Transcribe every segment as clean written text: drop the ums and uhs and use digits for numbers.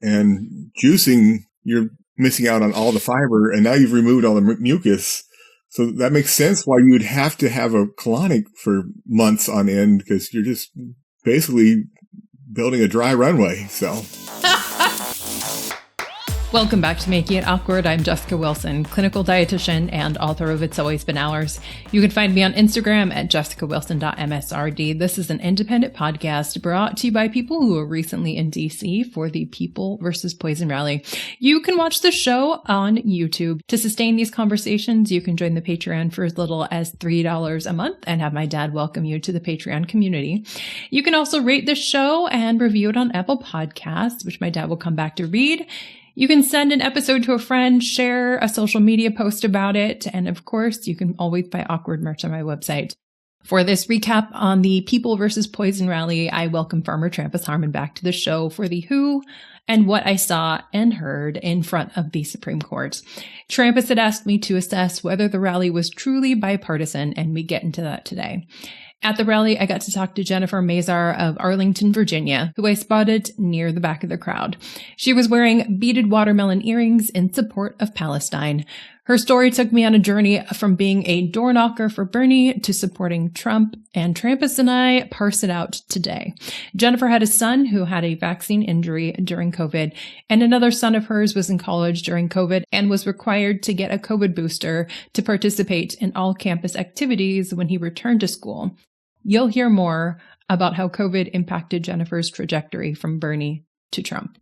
and juicing, you're missing out on all the fiber, and now you've removed all the mucus. So that makes sense why you would have to have a colonic for months on end, because you're just basically building a dry runway. So. Welcome back to Making It Awkward. I'm Jessica Wilson, clinical dietitian and author of It's Always Been Ours. You can find me on Instagram at jessicawilson.msrd. This is an independent podcast brought to you by people who were recently in DC for the People versus Poison rally. You can watch the show on YouTube. To sustain these conversations, you can join the Patreon for as little as $3 a month and have my dad welcome you to the Patreon community. You can also rate the show and review it on Apple Podcasts, which my dad will come back to read. You can send an episode to a friend, share a social media post about it, and of course, you can always buy awkward merch on my website. For this recap on the People versus Poison rally, I welcome farmer Trampus Harmon back to the show for the who and what I saw and heard in front of the Supreme Court. Trampus had asked me to assess whether the rally was truly bipartisan, and we get into that today. At the rally, I got to talk to Jennifer Mazar of Arlington, Virginia, who I spotted near the back of the crowd. She was wearing beaded watermelon earrings in support of Palestine. Her story took me on a journey from being a door knocker for Bernie to supporting Trump, and Trampus and I parse it out today. Jennifer had a son who had a vaccine injury during COVID, and another son of hers was in college during COVID and was required to get a COVID booster to participate in all campus activities when he returned to school. You'll hear more about how COVID impacted Jennifer's trajectory from Bernie to Trump.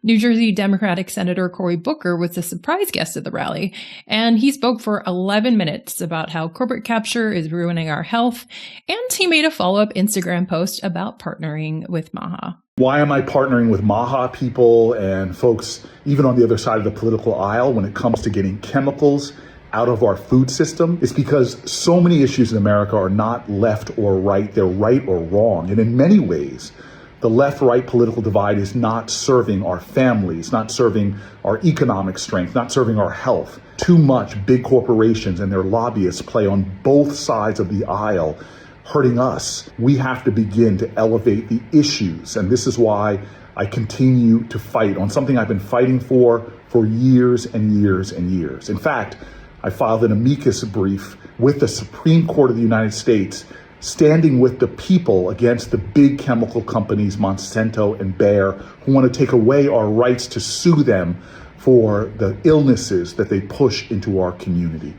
New Jersey Democratic Senator Cory Booker was a surprise guest at the rally, and he spoke for 11 minutes about how corporate capture is ruining our health, and he made a follow-up Instagram post about partnering with MAHA. Why am I partnering with MAHA people and folks even on the other side of the political aisle when it comes to getting chemicals out of our food system? It's because so many issues in America are not left or right, they're right or wrong. And in many ways, the left-right political divide is not serving our families, not serving our economic strength, not serving our health. Too much big corporations and their lobbyists play on both sides of the aisle, hurting us. We have to begin to elevate the issues. And this is why I continue to fight on something I've been fighting for years and years and years. In fact, I filed an amicus brief with the Supreme Court of the United States, standing with the people against the big chemical companies, Monsanto and Bayer, who want to take away our rights to sue them for the illnesses that they push into our community.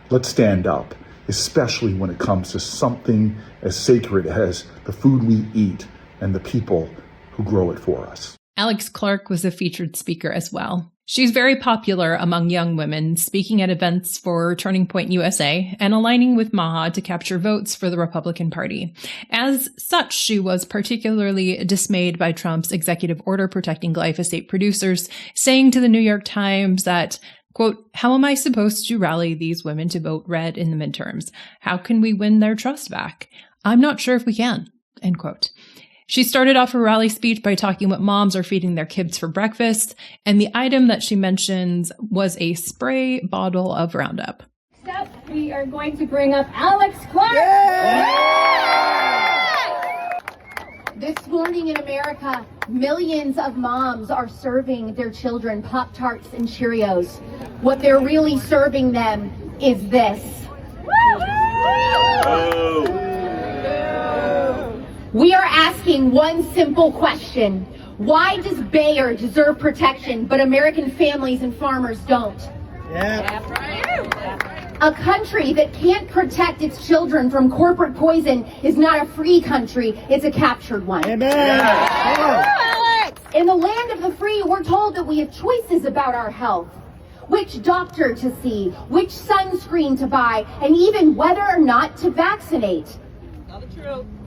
Let's stand up, especially when it comes to something as sacred as the food we eat and the people who grow it for us. Alex Clark was a featured speaker as well. She's very popular among young women, speaking at events for Turning Point USA and aligning with MAHA to capture votes for the Republican Party. As such, she was particularly dismayed by Trump's executive order protecting glyphosate producers, saying to the New York Times that, quote, "How am I supposed to rally these women to vote red in the midterms? How can we win their trust back? I'm not sure if we can," end quote. She started off her rally speech by talking what moms are feeding their kids for breakfast, and the item that she mentions was a spray bottle of RoundUp. Next up, we are going to bring up Alex Clark. This morning in America, millions of moms are serving their children Pop-Tarts and Cheerios. What they're really serving them is this. We are asking one simple question. Why does Bayer deserve protection, but American families and farmers don't? A country that can't protect its children from corporate poison is not a free country, it's a captured one. Amen. In the land of the free, we're told that we have choices about our health. Which doctor to see, which sunscreen to buy, and even whether or not to vaccinate.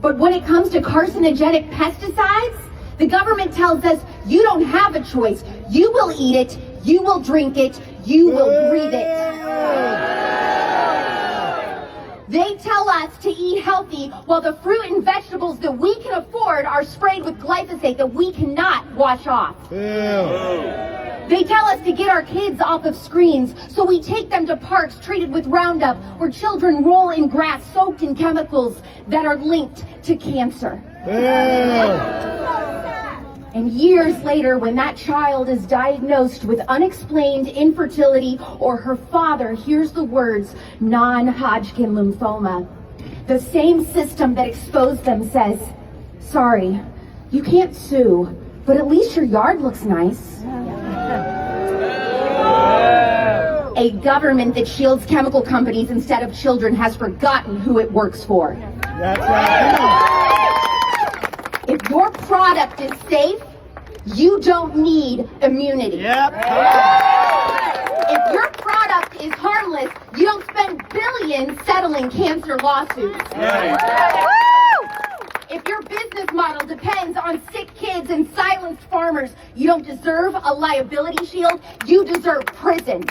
But when it comes to carcinogenic pesticides, the government tells us you don't have a choice. You will eat it, you will drink it, you will breathe it. They tell us to eat healthy while the fruit and vegetables that we can afford are sprayed with glyphosate that we cannot wash off. They tell us to get our kids off of screens, so we take them to parks treated with RoundUp, where children roll in grass soaked in chemicals that are linked to cancer. And years later, when that child is diagnosed with unexplained infertility or her father hears the words non-Hodgkin lymphoma, the same system that exposed them says, sorry, you can't sue, but at least your yard looks nice. A government that shields chemical companies instead of children has forgotten who it works for. That's right. If your product is safe, you don't need immunity. Yep. If your product is harmless, you don't spend billions settling cancer lawsuits. Right. If your business model depends on sick kids and silenced farmers, you don't deserve a liability shield, you deserve prison.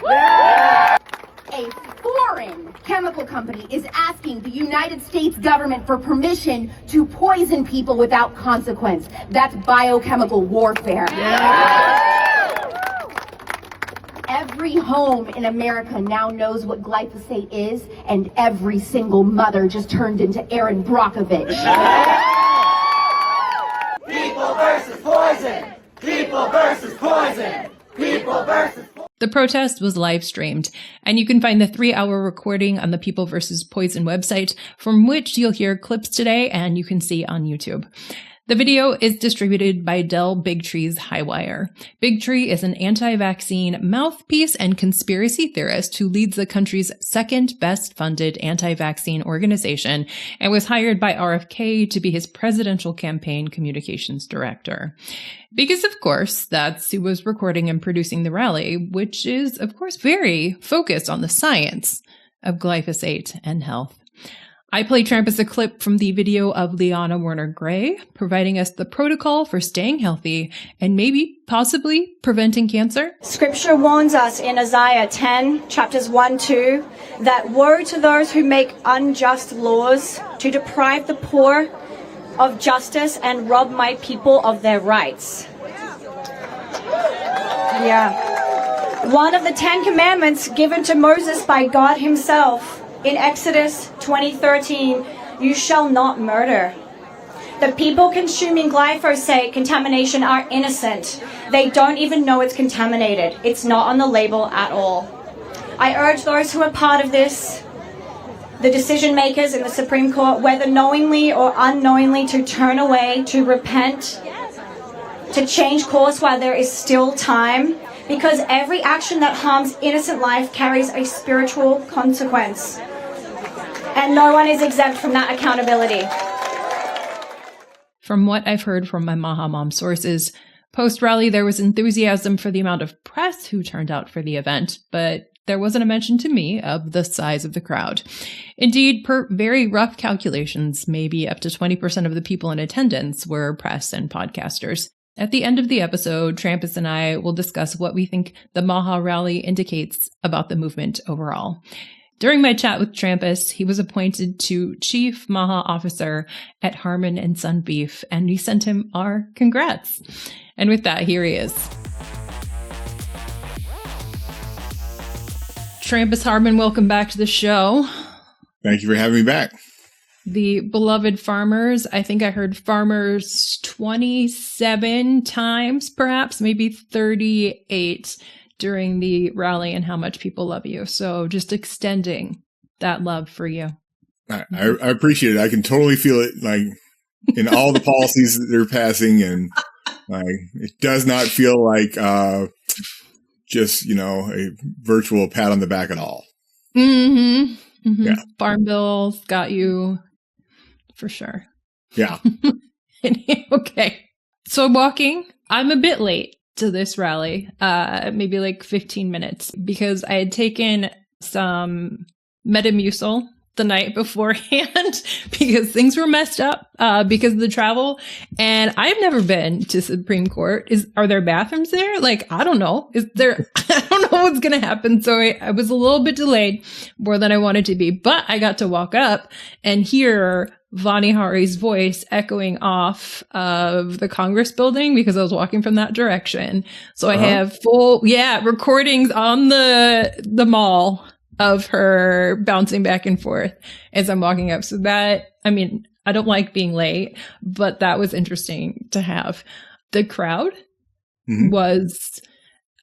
A foreign chemical company is asking the United States government for permission to poison people without consequence. That's biochemical warfare. Every home in America now knows what glyphosate is, and every single mother just turned into Erin Brockovich. People versus poison. People versus poison. People versus poison. The protest was live streamed, and you can find the 3-hour recording on the People vs. Poison website, from which you'll hear clips today and you can see on YouTube. The video is distributed by Dell Bigtree's Highwire. Bigtree is an anti-vaccine mouthpiece and conspiracy theorist who leads the country's second best funded anti-vaccine organization and was hired by RFK to be his presidential campaign communications director. Because, of course, that's who was recording and producing the rally, which is, of course, very focused on the science of glyphosate and health. I played Trampus a clip from the video of Liana Werner-Gray, providing us the protocol for staying healthy and maybe, possibly, preventing cancer. Scripture warns us in Isaiah 10, chapters 1-2, that woe to those who make unjust laws, to deprive the poor of justice and rob my people of their rights. Yeah. One of the 10 commandments given to Moses by God himself in Exodus 20:13, you shall not murder. The people consuming glyphosate contamination are innocent. They don't even know it's contaminated. It's not on the label at all. I urge those who are part of this, the decision makers in the Supreme Court, whether knowingly or unknowingly, to turn away, to repent, to change course while there is still time, because every action that harms innocent life carries a spiritual consequence. And no one is exempt from that accountability. From what I've heard from my Maha Mom sources, post-rally there was enthusiasm for the amount of press who turned out for the event, but there wasn't a mention to me of the size of the crowd. Indeed, per very rough calculations, maybe up to 20% of the people in attendance were press and podcasters. At the end of the episode, Trampus and I will discuss what we think the Maha rally indicates about the movement overall. During my chat with Trampus, he was appointed to Chief Maha Officer at Harmon and Son Beef, and we sent him our congrats. And with that, here he is. Trampus Harmon, welcome back to the show. Thank you for having me back. The beloved farmers, I think I heard farmers 27 times, perhaps, maybe 38 during the rally, and how much people love you. So just extending that love for you. I appreciate it. I can totally feel it, like, in all the policies that they're passing, and it does not feel like just, a virtual pat on the back at all. Mm-hmm. Mm-hmm. Yeah. Farm bills got you for sure. Yeah. Okay. So I'm a bit late to this rally, maybe like 15 minutes, because I had taken some Metamucil the night beforehand because things were messed up because of the travel. And I've never been to Supreme Court. Are there bathrooms there? Like, I don't know. I don't know what's going to happen. So I was a little bit delayed more than I wanted to be, but I got to walk up and hear Vani Hari's voice echoing off of the Congress building because I was walking from that direction. So I have full, recordings on the mall of her bouncing back and forth as I'm walking up. So I don't like being late, but that was interesting to have. the crowd Mhm. was,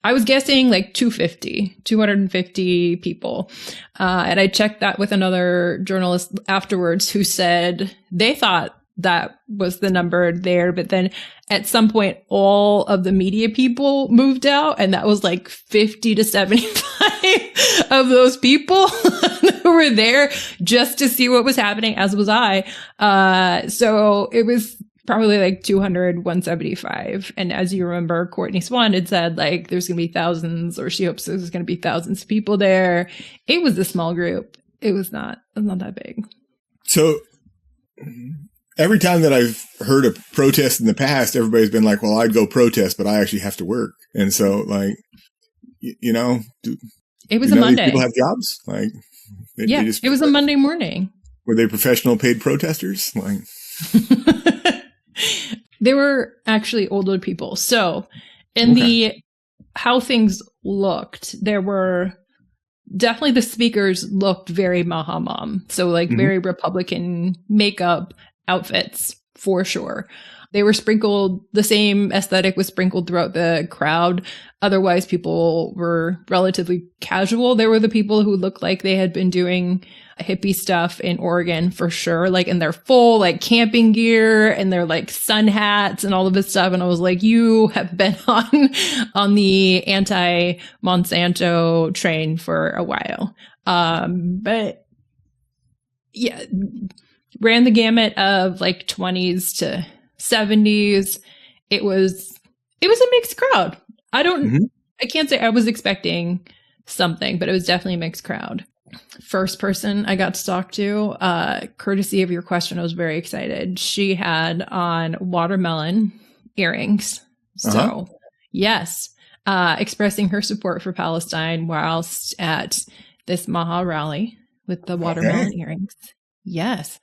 I was guessing like 250 people. And I checked that with another journalist afterwards who said they thought that was the number there. But then at some point, all of the media people moved out, and that was like 50 to 75 of those people who were there just to see what was happening, as was I. So it was probably like 200, 175. And as you remember, Courtney Swan had said, like, there's going to be thousands, or she hopes there's going to be thousands of people there. It was a small group. It was not that big. So every time that I've heard a protest in the past, everybody's been like, well, I'd go protest, but I actually have to work. And so, like, it was a Monday. People have jobs? Like, it was a Monday morning. Were they professional paid protesters? Like, they were actually older people. So in the how things looked, there were definitely, the speakers looked very Maha Mom. So like very Republican makeup, outfits for sure. They were sprinkled, the same aesthetic was sprinkled throughout the crowd. Otherwise, people were relatively casual. There were the people who looked like they had been doing hippie stuff in Oregon for sure, like in their full like camping gear and their like sun hats and all of this stuff. And I was like, you have been on the anti-Monsanto train for a while. But yeah, ran the gamut of like 20s to 70s. It was a mixed crowd. I can't say I was expecting something, but it was definitely a mixed crowd. First person I got to talk to, courtesy of your question, I was very excited. She had on watermelon earrings. So yes, expressing her support for Palestine whilst at this Maha rally with the watermelon earrings. Yes.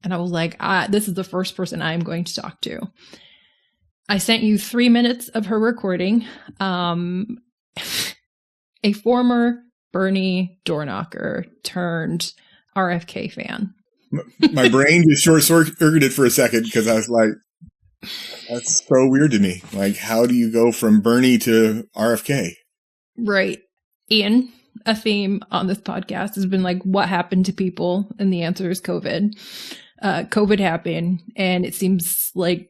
And I was like, this is the first person I'm going to talk to. I sent you 3 minutes of her recording. A former Bernie door knocker turned RFK fan. My brain just short-circuited for a second because I was like, that's so weird to me. Like, how do you go from Bernie to RFK? Right. Ian, a theme on this podcast has been like, what happened to people? And the answer is COVID. COVID happened, and it seems like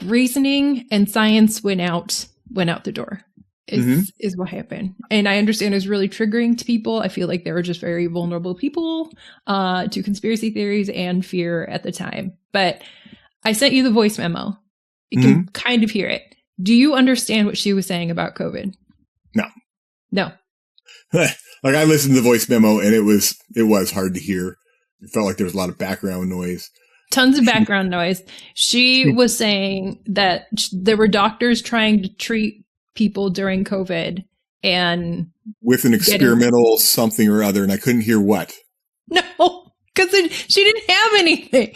reasoning and science went out the door. Is what happened. And I understand it was really triggering to people. I feel like they were just very vulnerable people to conspiracy theories and fear at the time. But I sent you the voice memo. You can kind of hear it. Do you understand what she was saying about COVID? No. Like, I listened to the voice memo, and it was hard to hear. It felt like there was a lot of background noise. Tons of background noise. She was saying that there were doctors trying to treat people during COVID and with an experimental something or other, and I couldn't hear what. No, because she didn't have anything.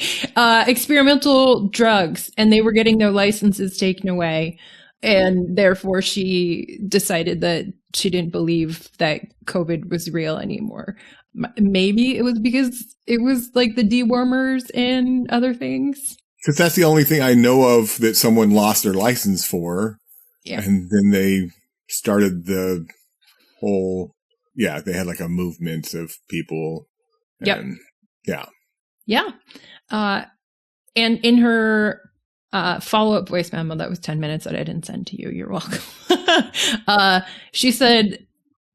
Experimental drugs, and they were getting their licenses taken away, and therefore she decided that she didn't believe that COVID was real anymore. Maybe it was because it was like the dewormers and other things. Because that's the only thing I know of that someone lost their license for. Yeah. And then they started the whole, they had like a movement of people. And, Yeah. And in her follow-up voice memo, that was 10 minutes that I didn't send to you. You're welcome. She said,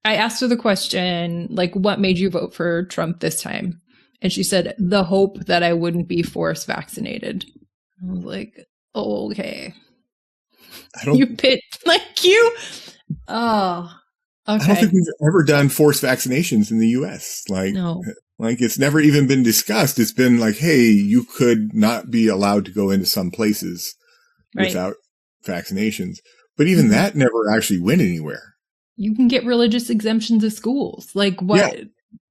I asked her the question, like, what made you vote for Trump this time? And she said, the hope that I wouldn't be forced vaccinated. I was like, oh, okay. You picked like you. Oh, okay. I don't think we've ever done forced vaccinations in the U.S. No. Like it's never even been discussed. It's been like, hey, you could not be allowed to go into some places without vaccinations. But even that never actually went anywhere. You can get religious exemptions at schools. Like what?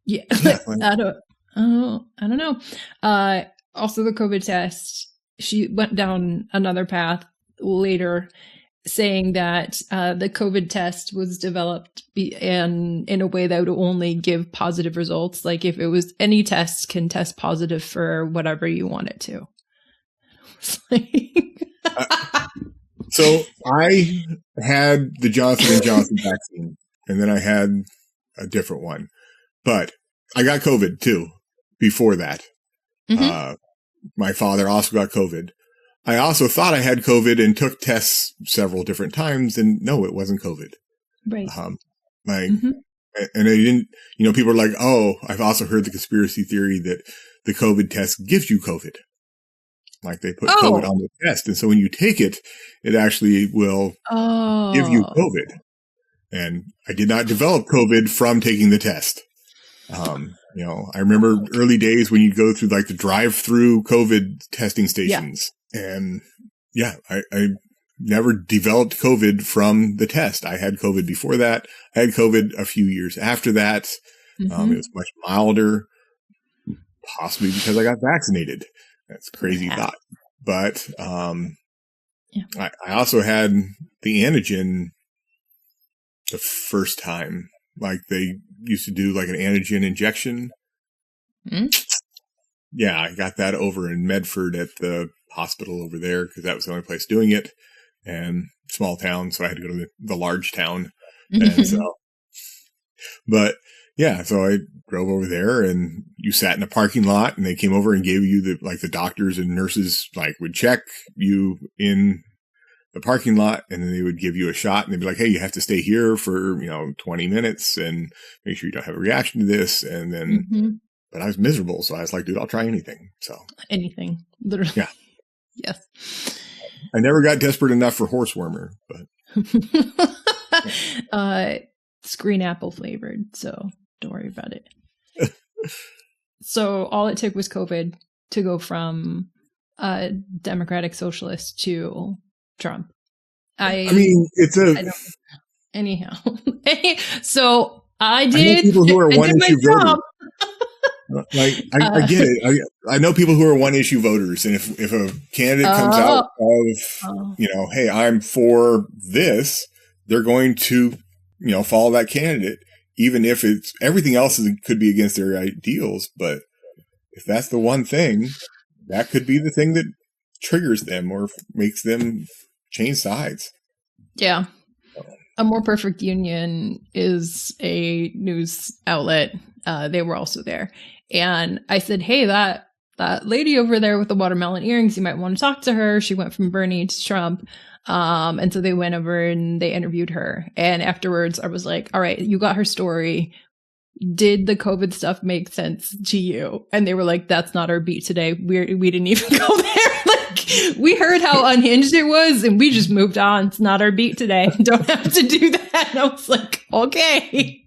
Yeah. I don't know. Also the COVID test, she went down another path later saying that the COVID test was developed in a way that would only give positive results. Like if it was any test can test positive for whatever you want it to. So I had the Johnson & Johnson vaccine, and then I had a different one. But I got COVID, too, before that. Mm-hmm. My father also got COVID. I also thought I had COVID and took tests several different times, and no, it wasn't COVID. Right. And they didn't, people are like, oh, I've also heard the conspiracy theory that the COVID test gives you COVID. Like they put COVID on the test. And so when you take it, it actually will give you COVID. And I did not develop COVID from taking the test. I remember early days when you'd go through like the drive-through COVID testing stations. Yeah. And I never developed COVID from the test. I had COVID before that. I had COVID a few years after that. Mm-hmm. It was much milder, possibly because I got vaccinated. That's a crazy thought. But I also had the antigen the first time. Like they used to do like an antigen injection. Mm-hmm. Yeah, I got that over in Medford at the hospital over there because that was the only place doing it. And small town, so I had to go to the large town. And so, but yeah, so I drove over there and you sat in a parking lot and they came over and gave you the doctors and nurses would check you in the parking lot and then they would give you a shot and they'd be like, hey, you have to stay here for, 20 minutes and make sure you don't have a reaction to this. And then, but I was miserable. So I was like, dude, I'll try anything. So anything, literally. Yeah. Yes. I never got desperate enough for horse warmer, but it's green apple flavored, so don't worry about it. So all it took was COVID to go from Democratic Socialist to Trump. Anyhow. So I did. I know people who are one-issue voters. I get it. I know people who are one-issue voters, and if a candidate comes out of, hey, I'm for this, they're going to, follow that candidate, even if it's everything else could be against their ideals. But if that's the one thing, that could be the thing that triggers them or makes them change sides. Yeah. A More Perfect Union is a news outlet. They were also there. And I said, hey, that lady over there with the watermelon earrings, you might want to talk to her. She went from Bernie to Trump. And so they went over and they interviewed her. And afterwards, I was like, all right, you got her story. Did the COVID stuff make sense to you? And they were like, that's not our beat today. We didn't even go there. We heard how unhinged it was and we just moved on. It's not our beat today. Don't have to do that. And I was like, okay,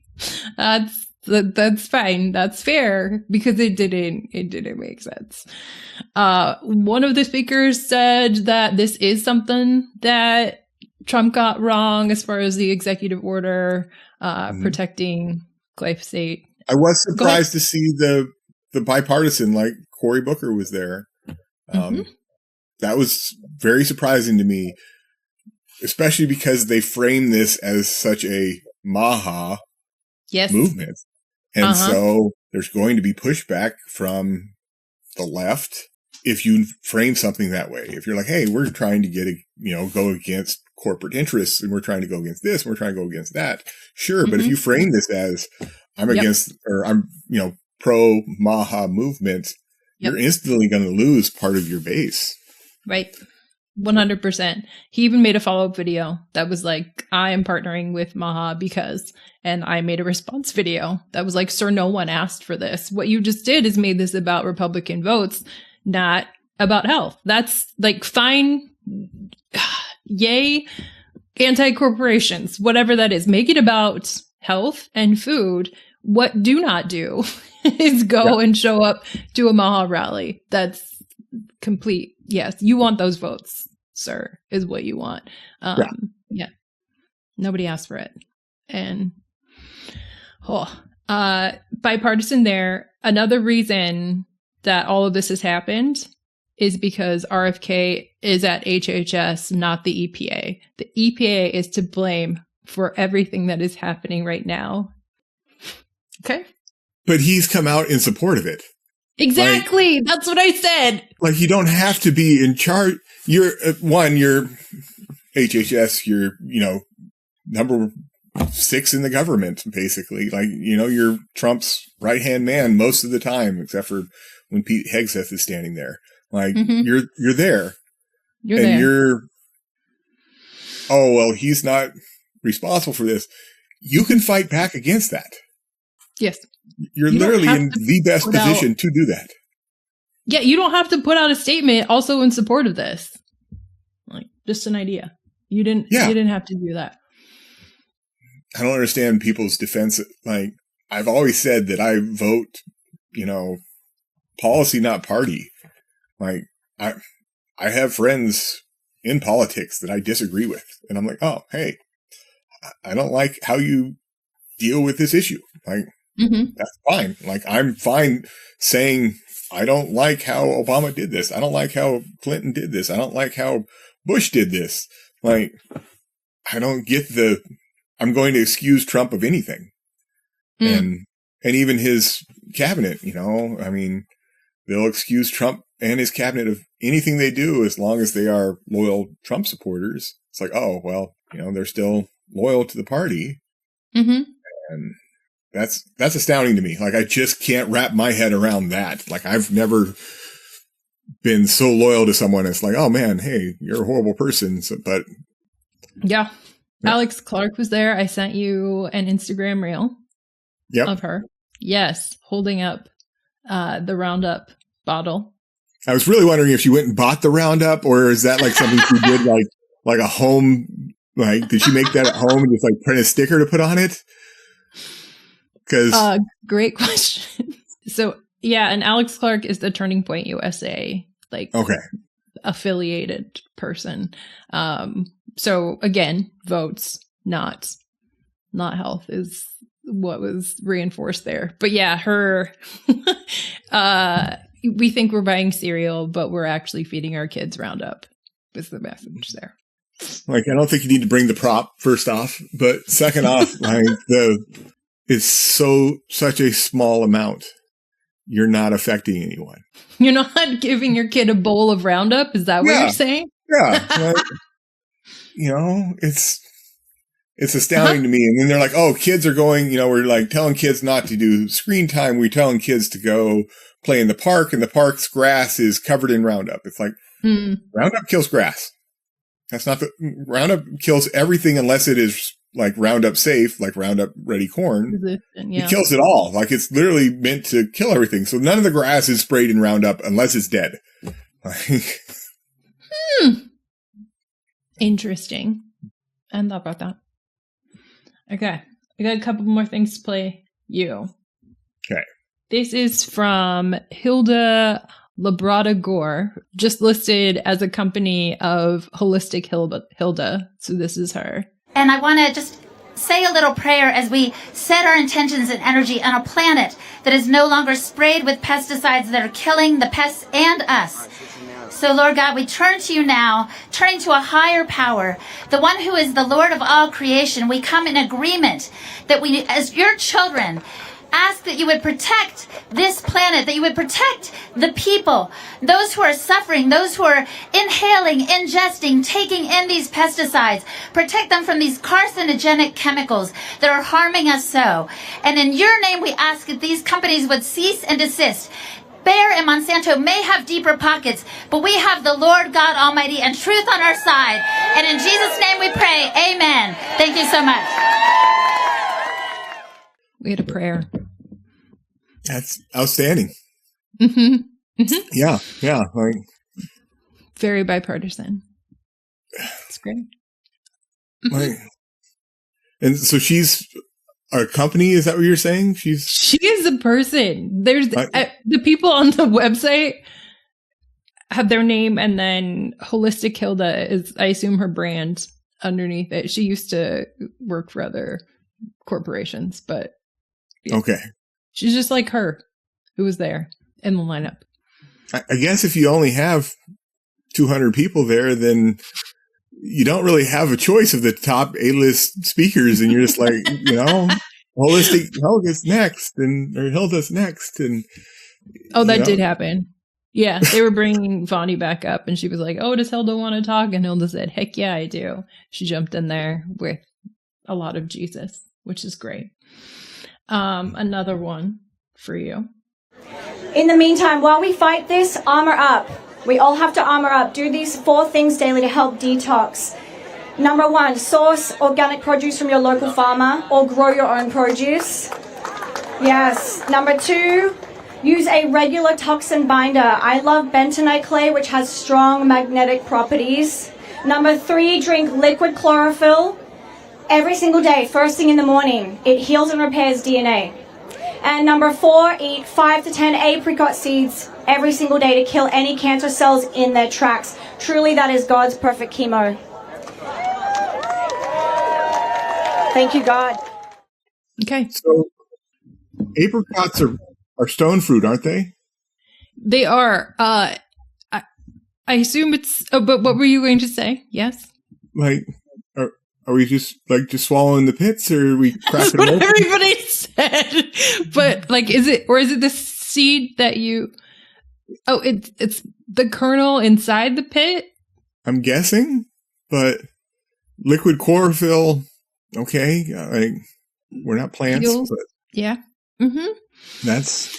that's fine. That's fair because it didn't make sense. One of the speakers said that this is something that Trump got wrong as far as the executive order, protecting glyphosate. I was surprised to see the bipartisan, like Cory Booker was there. That was very surprising to me, especially because they frame this as such a MAHA movement. And so there's going to be pushback from the left if you frame something that way. If you're like, hey, we're trying to go against corporate interests and we're trying to go against this, and we're trying to go against that. Sure. But if you frame this as I'm against or I'm, pro MAHA movement, you're instantly going to lose part of your base. Right. 100%. He even made a follow-up video that was like, I am partnering with MAHA because, and I made a response video that was like, sir, no one asked for this. What you just did is made this about Republican votes, not about health. That's like, fine. Yay. Anti-corporations, whatever that is, make it about health and food. What do not do is go and show up to a MAHA rally. That's complete. Yes, you want those votes, sir, is what you want. Nobody asked for it. And bipartisan there. Another reason that all of this has happened is because RFK is at HHS, not the EPA. The EPA is to blame for everything that is happening right now. Okay. But he's come out in support of it. Exactly. That's what I said. Like, you don't have to be in charge. You're HHS, you're, number 6 in the government, basically. Like, you're Trump's right-hand man most of the time, except for when Pete Hegseth is standing there. Like, you're there. You're oh, well, he's not responsible for this. You can fight back against that. Yes. You're literally in the best position to do that. Yeah, you don't have to put out a statement also in support of this. Like, just an idea. You didn't have to do that. I don't understand people's defense. Like, I've always said that I vote, policy, not party. Like, I have friends in politics that I disagree with. And I'm like, oh, hey, I don't like how you deal with this issue. Like, that's fine. Like, I'm fine saying I don't like how Obama did this. I don't like how Clinton did this. I don't like how Bush did this. Like, I don't get I'm going to excuse Trump of anything. And even his cabinet, I mean, they'll excuse Trump and his cabinet of anything they do as long as they are loyal Trump supporters. It's like, oh, well, they're still loyal to the party. And that's astounding to me. Like, I just can't wrap my head around that. Like, I've never been so loyal to someone. It's like, oh man, hey, you're a horrible person. So, but yeah. Alex Clark was there. I sent you an Instagram reel of her. Yes. Holding up the RoundUp bottle. I was really wondering if she went and bought the RoundUp, or is that like something she did like a home, like, did she make that at home and just like print a sticker to put on it? Because great question. So yeah, and Alex Clark is the Turning Point USA affiliated person. So again, votes, not health is what was reinforced there. But yeah, her we think we're buying cereal, but we're actually feeding our kids RoundUp is the message there. Like, I don't think you need to bring the prop, first off, but second off, like, it's such a small amount. You're not affecting anyone. You're not giving your kid a bowl of RoundUp? Is that what you're saying? Yeah. Like, it's astounding to me. And then they're like, oh, kids are going, we're like telling kids not to do screen time. We're telling kids to go play in the park, and the park's grass is covered in RoundUp. It's like, RoundUp kills grass. That's not RoundUp kills everything unless it is like RoundUp safe, like RoundUp ready corn. It kills it all. Like, it's literally meant to kill everything. So none of the grass is sprayed in RoundUp unless it's dead. Interesting. I hadn't thought about that. Okay. I got a couple more things to play you. Okay. This is from Hilda Labrada Gore, just listed as a company of Holistic Hilda. So this is her. And I want to just say a little prayer as we set our intentions and energy on a planet that is no longer sprayed with pesticides that are killing the pests and us. So, Lord God, we turn to you now, turning to a higher power, the one who is the Lord of all creation. We come in agreement that we, as your children, ask that you would protect this planet, that you would protect the people, those who are suffering, those who are inhaling, ingesting, taking in these pesticides. Protect them from these carcinogenic chemicals that are harming us so. And in your name, we ask that these companies would cease and desist. Bayer and Monsanto may have deeper pockets, but we have the Lord God Almighty and truth on our side. And in Jesus' name we pray, amen. Thank you so much. We had a prayer. That's outstanding. Yeah. Like, very bipartisan. It's great. Like, and so she's a company, is that what you're saying? She is a person. There's the people on the website have their name, and then Holistic Hilda is, I assume, her brand underneath it. She used to work for other corporations, but yeah. Okay. She's just like her, who was there in the lineup. I guess if you only have 200 people there, then you don't really have a choice of the top A-list speakers, and you're just like, Holistic Hilda's next, or Hilda's next, and Oh, that did happen. Yeah, they were bringing Vonnie back up, and she was like, "Oh, does Hilda want to talk?" And Hilda said, "Heck yeah, I do." She jumped in there with a lot of Jesus, which is great. Another one for you. In the meantime, while we fight this, armor up. We all have to armor up. Do these 4 things daily to help detox. Number 1, source organic produce from your local farmer or grow your own produce. Yes. Number 2, use a regular toxin binder. I love bentonite clay, which has strong magnetic properties. Number 3, drink liquid chlorophyll every single day, first thing in the morning. It heals and repairs DNA. And number 4, eat 5 to 10 apricot seeds every single day to kill any cancer cells in their tracks. Truly, that is God's perfect chemo. Thank you, God. Okay. So apricots are stone fruit, aren't they? They are. I assume it's. Oh, but what were you going to say? Yes. Like, are we just swallowing the pits, or are we That's cracking what them open? everybody said. But like, is it the seed that you? Oh, it's the kernel inside the pit. I'm guessing, but liquid chlorophyll. Okay, we're not plants, but Yeah. Mm-hmm. that's.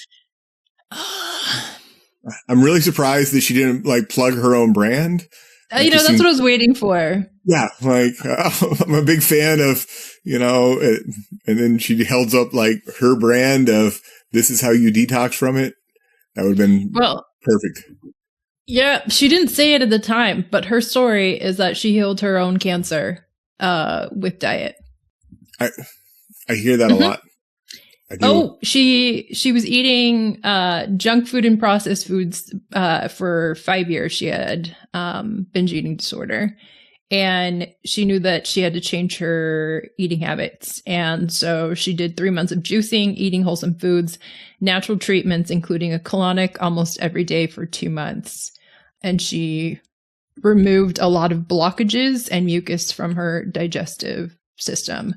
I'm really surprised that she didn't plug her own brand. That's what I was waiting for. Yeah, I'm a big fan of, and then she held up her brand of this is how you detox from it. That would have been perfect. Yeah, she didn't say it at the time, but her story is that she healed her own cancer with diet. I hear that a lot. I do. Oh, she was eating junk food and processed foods for 5 years. She had binge eating disorder, and she knew that she had to change her eating habits. And so she did 3 months of juicing, eating wholesome foods, natural treatments, including a colonic almost every day for 2 months. And she removed a lot of blockages and mucus from her digestive system.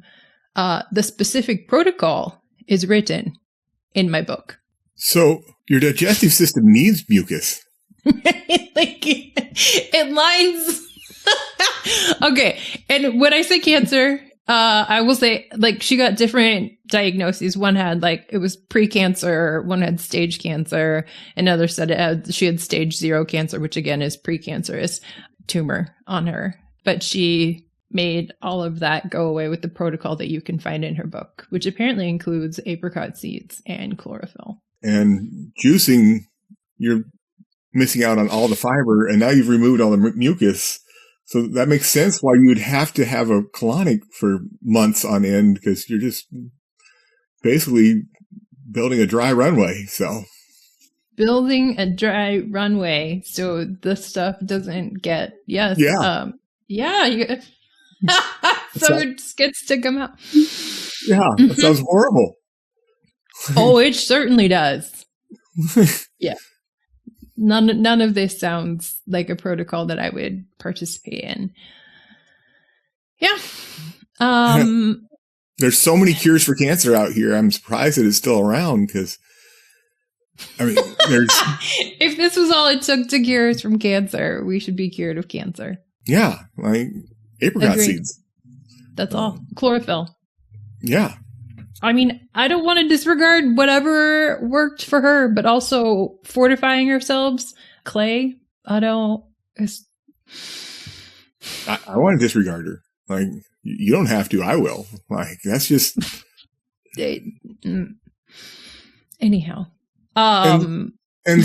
The specific protocol is written in my book. So your digestive system needs mucus. It lines. Okay. And when I say cancer, I will say she got different diagnoses. One had it was pre-cancer, one had stage cancer, another said she had stage 0 cancer, which again is precancerous tumor on her. But she made all of that go away with the protocol that you can find in her book, which apparently includes apricot seeds and chlorophyll. And juicing, you're missing out on all the fiber, and now you've removed all the mucus. So that makes sense why you'd have to have a colonic for months on end, because you're just basically building a dry runway. So building a dry runway so the stuff doesn't get Yeah. So it just gets to come out. Yeah, that sounds horrible. Oh, it certainly does. Yeah. None of this sounds like a protocol that I would participate in. Yeah. There's so many cures for cancer out here. I'm surprised that it's still around, because there's if this was all it took to cure us from cancer, we should be cured of cancer. Yeah, apricot Agreed. seeds. That's all. Chlorophyll. Yeah. I mean, I don't want to disregard whatever worked for her, but also fortifying ourselves. Clay, I don't. I want to disregard her. You don't have to. I will. That's just. Anyhow. And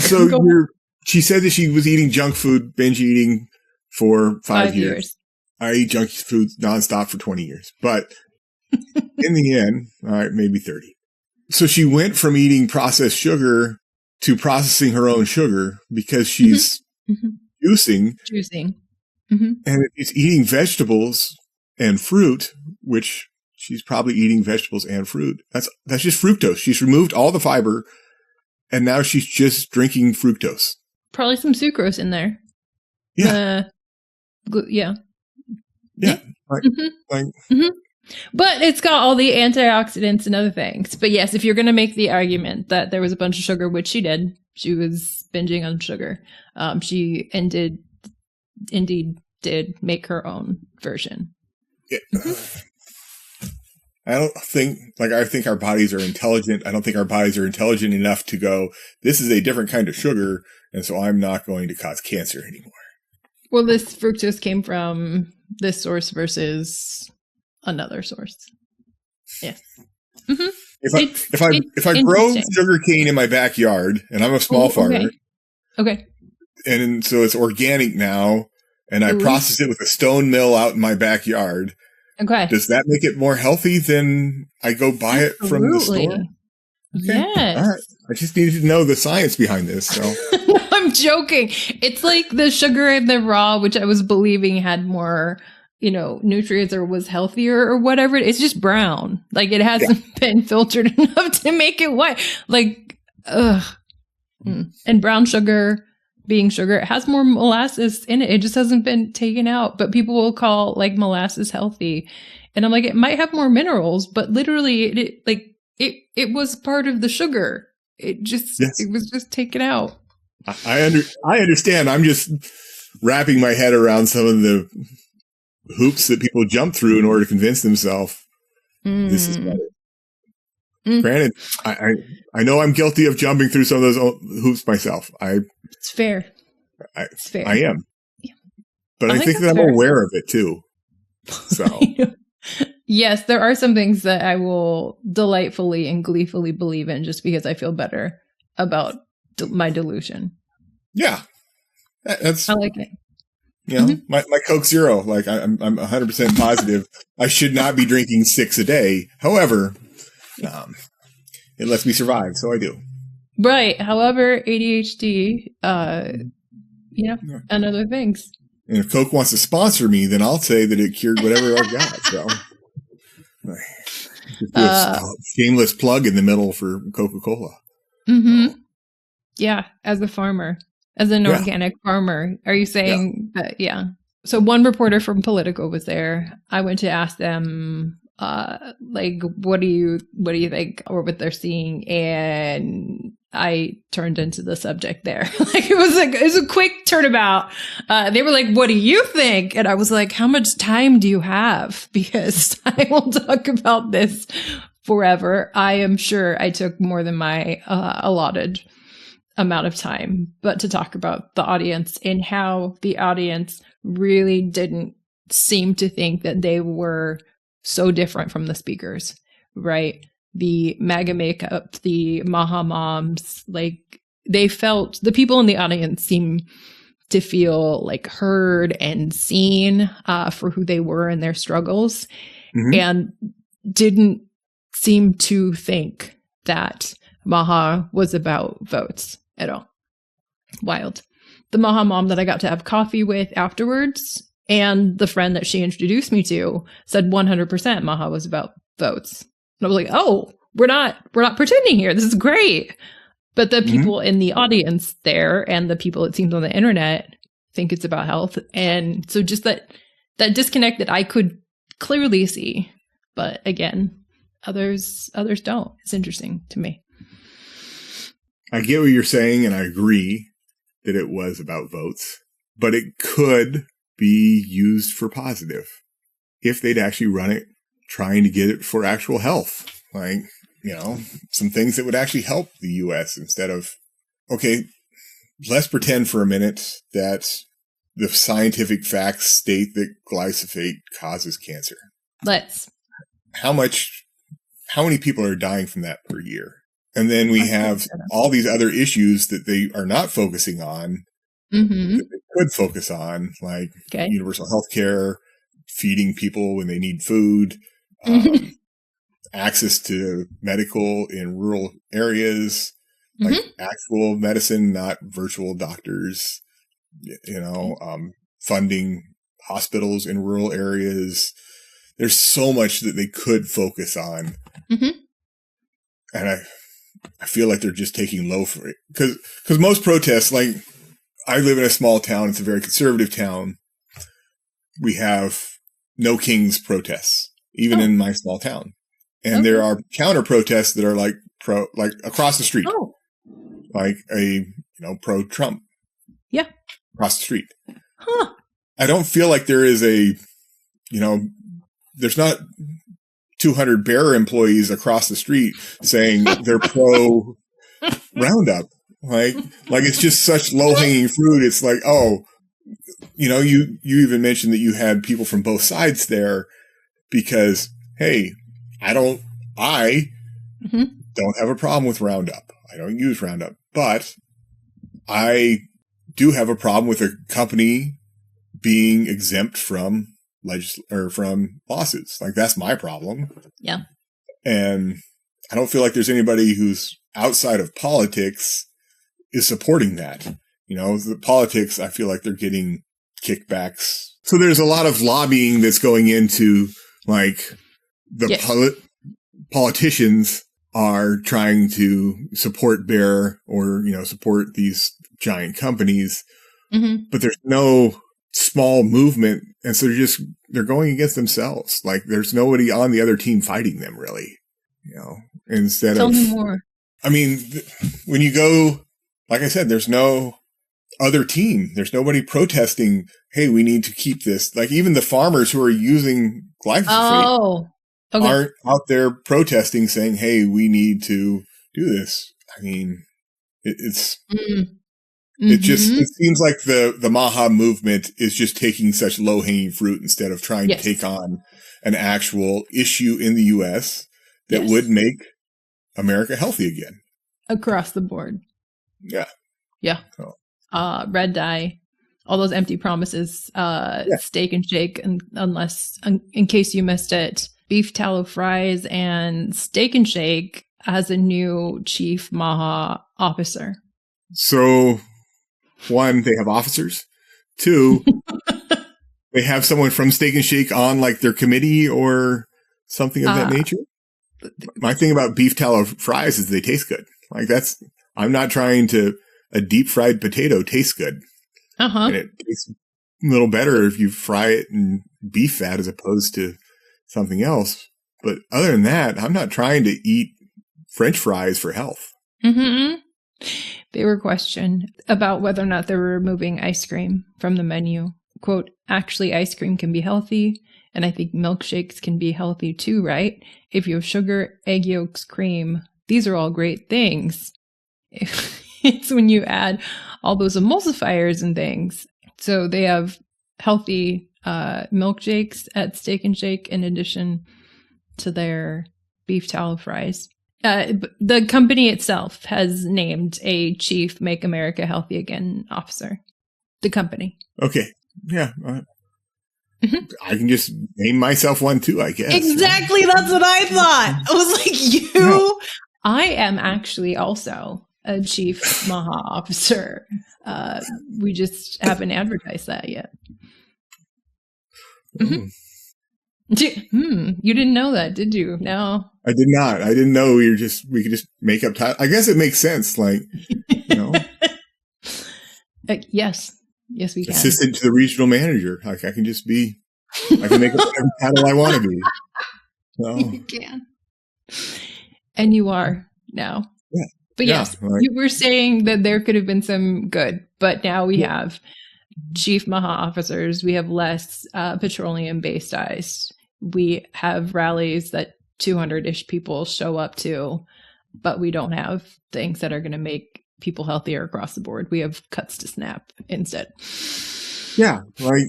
so she said that she was eating junk food, binge eating for 5 years. I eat junk food nonstop for 20 years. But in the end, maybe 30. So she went from eating processed sugar to processing her own sugar because she's juicing. Mm-hmm. And it's eating vegetables and fruit, which she's probably eating vegetables and fruit. That's just fructose. She's removed all the fiber, and now she's just drinking fructose. Probably some sucrose in there. Yeah. Yeah. Yeah. But it's got all the antioxidants and other things. But yes, if you're going to make the argument that there was a bunch of sugar, which she did, she was binging on sugar. She indeed did make her own version. Yeah. I think our bodies are intelligent. I don't think our bodies are intelligent enough to go, this is a different kind of sugar, and so I'm not going to cause cancer anymore. Well, this fructose came from this source versus another source. Yes. Mm-hmm. If I grow sugar cane in my backyard, and I'm a small farmer, okay, and so it's organic now, and I process it with a stone mill out in my backyard. Okay. Does that make it more healthy than I go buy it from the store? Okay. Yes. All right. I just needed to know the science behind this. So I'm joking. It's like the sugar in the raw, which I was believing had more, nutrients or was healthier or whatever. It's just brown. Like it hasn't been filtered enough to make it white. Like, ugh. And brown sugar, being sugar, it has more molasses in it. It just hasn't been taken out. But people will call like molasses healthy. And I'm like, it might have more minerals, but literally it was part of the sugar. It was just taken out. I understand. I'm just wrapping my head around some of the hoops that people jump through in order to convince themselves this is better. Granted, I know I'm guilty of jumping through some of those hoops myself. It's fair. It's fair. I am. Yeah. But I think that I'm aware of it too. So yes, there are some things that I will delightfully and gleefully believe in just because I feel better about my delusion. Yeah. I like it. My Coke Zero, like I'm 100% positive I should not be drinking 6 a day. However, it lets me survive, so I do. Right. However, ADHD, and other things. And if Coke wants to sponsor me, then I'll say that it cured whatever I've got. So, just do a shameless plug in the middle for Coca-Cola. Mm-hmm. Yeah, as a farmer, as an organic farmer, are you saying that? Yeah. So one reporter from Politico was there. I went to ask them, what do you think, or what they're seeing, and I turned into the subject there. It was a quick turnabout. They were like, "What do you think?" And I was like, "How much time do you have? Because I will talk about this forever." I am sure I took more than my allotted amount of time, but to talk about the audience and how the audience really didn't seem to think that they were so different from the speakers, right? The MAGA makeup, the Maha moms, they felt, the people in the audience seemed to feel like heard and seen for who they were and their struggles, and didn't seem to think that Maha was about votes at all. Wild. The Maha mom that I got to have coffee with afterwards, and the friend that she introduced me to, said 100% Maha was about votes. And I was like, oh, we're not pretending here. This is great. But the people in the audience there and the people, it seems, on the internet think it's about health. And so just that disconnect that I could clearly see. But again, others don't. It's interesting to me. I get what you're saying, and I agree that it was about votes, but it could be used for positive if they'd actually run it trying to get it for actual health. Some things that would actually help the U.S. instead of, okay, let's pretend for a minute that the scientific facts state that glyphosate causes cancer. Let's. How many people are dying from that per year? And then we have all these other issues that they are not focusing on, that they could focus on, like universal health care, feeding people when they need food, access to medical in rural areas, like actual medicine, not virtual doctors, funding hospitals in rural areas. There's so much that they could focus on. And I feel like they're just taking low for it. Because most protests, like, I live in a small town. It's a very conservative town. We have no kings protests even in my small town. And there are counter protests that are like across the street, like pro Trump. Yeah. Across the street. Huh. I don't feel like there is there's not 200 bearer employees across the street saying they're pro RoundUp. Like it's just such low hanging fruit. It's like, you even mentioned that you had people from both sides there because, hey, I don't have a problem with RoundUp. I don't use RoundUp, but I do have a problem with a company being exempt from from lawsuits. Like, that's my problem. Yeah. And I don't feel like there's anybody who's outside of politics is supporting that. The politics, I feel like they're getting kickbacks. So there's a lot of lobbying that's going into like the politicians are trying to support Bear or, support these giant companies, but there's no small movement. And so they're going against themselves. Like, there's nobody on the other team fighting them, really, Tell me more. I mean, when you go, like I said, there's no other team. There's nobody protesting, hey, we need to keep this. Like, even the farmers who are using glyphosate aren't out there protesting saying, hey, we need to do this. I mean, it seems like the Maha movement is just taking such low hanging fruit instead of trying to take on an actual issue in the U.S. that would make America healthy again. Across the board. Yeah. Yeah. Oh. Red dye, all those empty promises, Steak and Shake, in case you missed it, beef tallow fries, and Steak and Shake has a new chief Maha officer. So, one, they have officers. Two, they have someone from Steak and Shake on like their committee or something of that nature. My thing about beef tallow fries is they taste good. Like, I'm not trying to, a deep fried potato tastes good. And it tastes a little better if you fry it in beef fat as opposed to something else. But other than that, I'm not trying to eat French fries for health. They were questioned about whether or not they were removing ice cream from the menu. Quote, actually, ice cream can be healthy. And I think milkshakes can be healthy too, right? If you have sugar, egg yolks, cream, these are all great things. It's when you add all those emulsifiers and things. So they have healthy milkshakes at Steak and Shake in addition to their beef tallow fries. The company itself has named a chief Make America Healthy Again officer. The company. Okay. Yeah. I can just name myself one too, I guess. Exactly. That's what I thought. I was like, No. I am actually also a chief Maha officer. We just haven't advertised that yet. You didn't know that, did you? No. I did not. I didn't know we could just make up time. I guess it makes sense. Like, Yes. Yes, we can. Assistant to the regional manager. Like, I can make up whatever title I want to be. So. You can. And you are now. Yeah. But yes, you were saying that there could have been some good, but now we have chief Maha officers. We have less petroleum-based ice. We have rallies that 200-ish people show up to, but we don't have things that are going to make people healthier across the board. We have cuts to SNAP instead. Yeah, like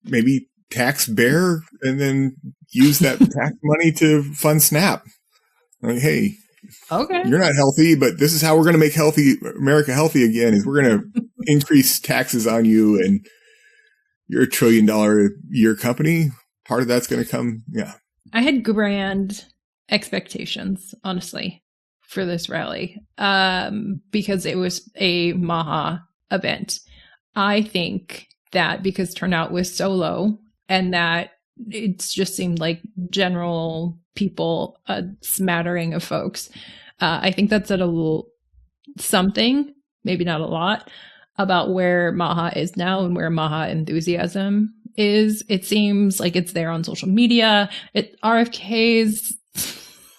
maybe tax Bear and then use that tax money to fund SNAP. Like, hey, you're not healthy, but this is how we're going to make America healthy again. Is we're going to increase taxes on you, and you're $1 trillion a year company. Part of that's going to come. Yeah, I had grand expectations, honestly, for this rally because it was a Maha event. I think that because turnout was so low and that it just seemed like general people, a smattering of folks. I think that said a little something, maybe not a lot, about where Maha is now and where Maha enthusiasm is. It seems like it's there on social media. RFK's